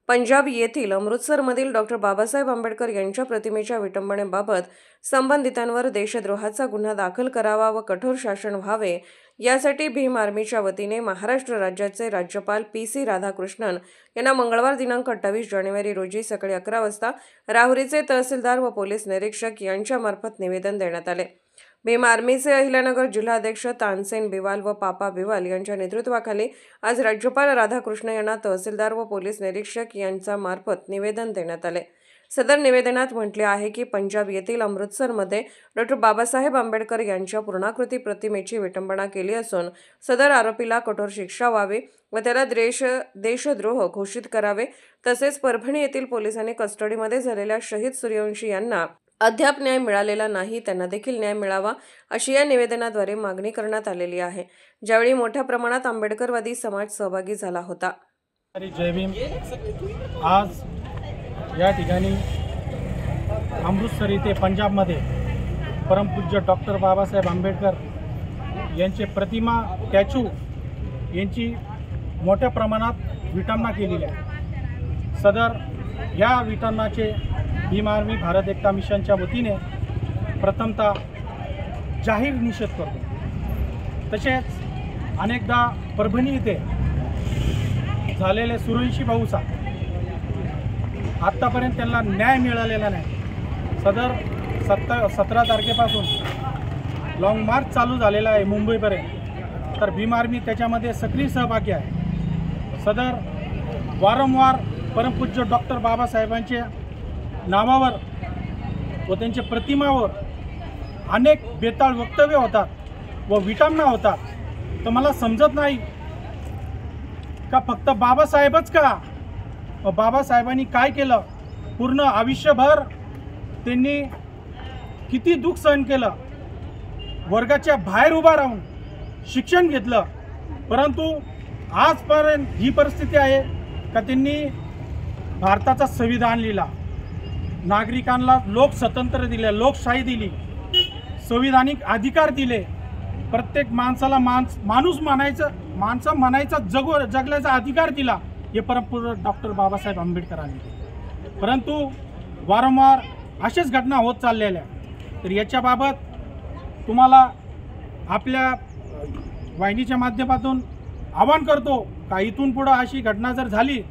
पंजाब येथील अमृतसरमधील डॉक्टर बाबासाहेब आंबेडकर यांच्या प्रतिमेच्या विटंबनेबाबत संबंधितांवर देशद्रोहाचा गुन्हा दाखल करावा व कठोर शासन व्हावे यासाठी भीम आर्मीच्या वतीने महाराष्ट्र राज्याचे राज्यपाल पी.सी. राधाकृष्णन यांना मंगळवार दिनांक 28 जानेवारी रोजी सकाळी 11 वाजता राहुरीचे तहसीलदार व पोलीस निरीक्षक यांच्यामार्फत निवेदन देण्यात आले। भीम आर्मीचे अहिल्यानगर जिल्हाध्यक्ष तानसेन बिवाल व पापा बिवाल यांच्या नेतृत्वाखाली आज राज्यपाल राधाकृष्ण यांना तहसीलदार व पोलीस निरीक्षक यांच्या मार्फत निवेदन देण्यात आले। सदर निवेदनात म्हटले आहे की पंजाब येथील अमृतसरमध्ये डॉक्टर बाबासाहेब आंबेडकर यांच्या पूर्णाकृती प्रतिमेची विटंबना केली असून सदर आरोपीला कठोर शिक्षा व्हावी व त्याला देशद्रोह घोषित करावे। तसेच परभणी येथील पोलिसांनी कस्टडीमध्ये झालेल्या शहीद सूर्यवंशी यांना अद्याप न्याय मिळालेला नाही, त्यांना देखील न्याय मिळावा अशी या निवेदनाद्वारे मागणी करण्यात आलेली आहे। ज्यावेळी मोठ्या प्रमाणात आंबेडकरवादी समाज सहभागी झाला होता। जय भीम। आज या ठिकाणी अमृतसर येथे पंजाबमध्ये परमपूज्य डॉक्टर बाबासाहेब आंबेडकर यांचे प्रतिमा स्टॅच्यू यांची मोठ्या प्रमाणात विटंबना केलेली आहे। सदर या विटंबनाचे भीम आर्मी भारत एकता मिशनच्या वतीने प्रथमतः जाहीर निषेध करतो। तसेच अनेकदा परभणी येथे झालेले सूर्यवंशी भाऊचा आत्तापर्यंत त्यांना न्याय मिळालेला नाही। सदर 17 तारखेपासून लॉंग मार्च चालू झालेला आहे मुंबईपर्यंत, तर भीम आर्मी त्याच्यामध्ये सक्रिय सहभागी आहे। सदर वारंवार परमपूज्य डॉक्टर बाबासाहेबांच्या नावावर व त्यांच्या प्रतिमावर अनेक बेताळ वक्तव्य होतात व विटंबना होतात। तर मला समजत नाही का फक्त बाबासाहेबच का, व बाबासाहेबांनी काय केलं, पूर्ण आयुष्यभर त्यांनी किती दुःख सहन केलं, वर्गाच्या बाहेर उभा राहून शिक्षण घेतलं, परंतु आजपर्यंत ही परिस्थिती आहे का त्यांनी भारताचा संविधान लिहिला, नागरिकांना लोकस्वातंत्र्य दिले, लोकशाही दिली, संविधानिक अधिकार दिले, प्रत्येक माणसाला माणूस म्हणायचा जगण्याचा अधिकार दिला, हे परमपूज्य डॉक्टर बाबासाहेब आंबेडकरांनी। परंतु वारंवार अशाच घटना होत चाललेल्या, तर याच्याबाबत तुम्हाला आपल्या वाहिनीच्या माध्यमातून आवाहन करतो का इथून पुढे अशी घटना जर झाली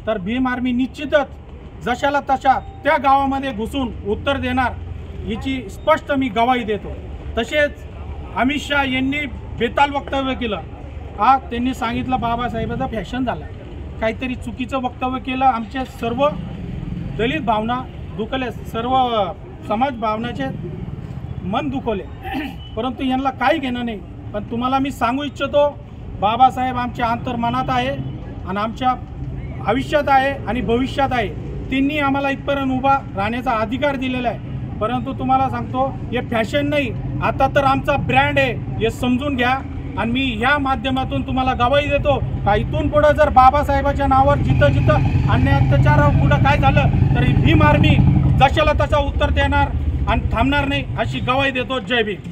तर भीम आर्मी निश्चितच जशाला तशा त्या गावामध्ये घुसून उत्तर देणार, याची स्पष्ट मी ग्वाही देतो। तसेच अमित शाह यांनी बेताल वक्तव्य केलं। आज त्यांनी सांगितलं बाबासाहेबाचा फॅशन झाला, काहीतरी चुकीचं वक्तव्य केलं, आमचे सर्व दलित भावना दुखले, सर्व समाज भावनाचे मन दुखवले, परंतु यांना काही घेणं नाही। पण तुम्हाला मी सांगू इच्छितो, बाबासाहेब आमच्या अंतर्मनात आहे आणि आमच्या आयुष्यात आहे आणि भविष्यात आहे। त्यांनी आम्हाला इथपर्यंत उभा राहण्याचा अधिकार दिलेला आहे। परंतु तुम्हाला सांगतो, हे फॅशन नाही, आता तर आमचा ब्रँड आहे, हे समजून घ्या। आणि मी ह्या माध्यमातून तुम्हाला ग्वाही देतो का इथून पुढे जर बाबासाहेबाच्या नावावर जिथं अन्याय अत्याचार पुढे काय झालं तरी भीम आर्मी जशाला तसा उत्तर देणार आणि थांबणार नाही, अशी ग्वाही देतो। जय भीम।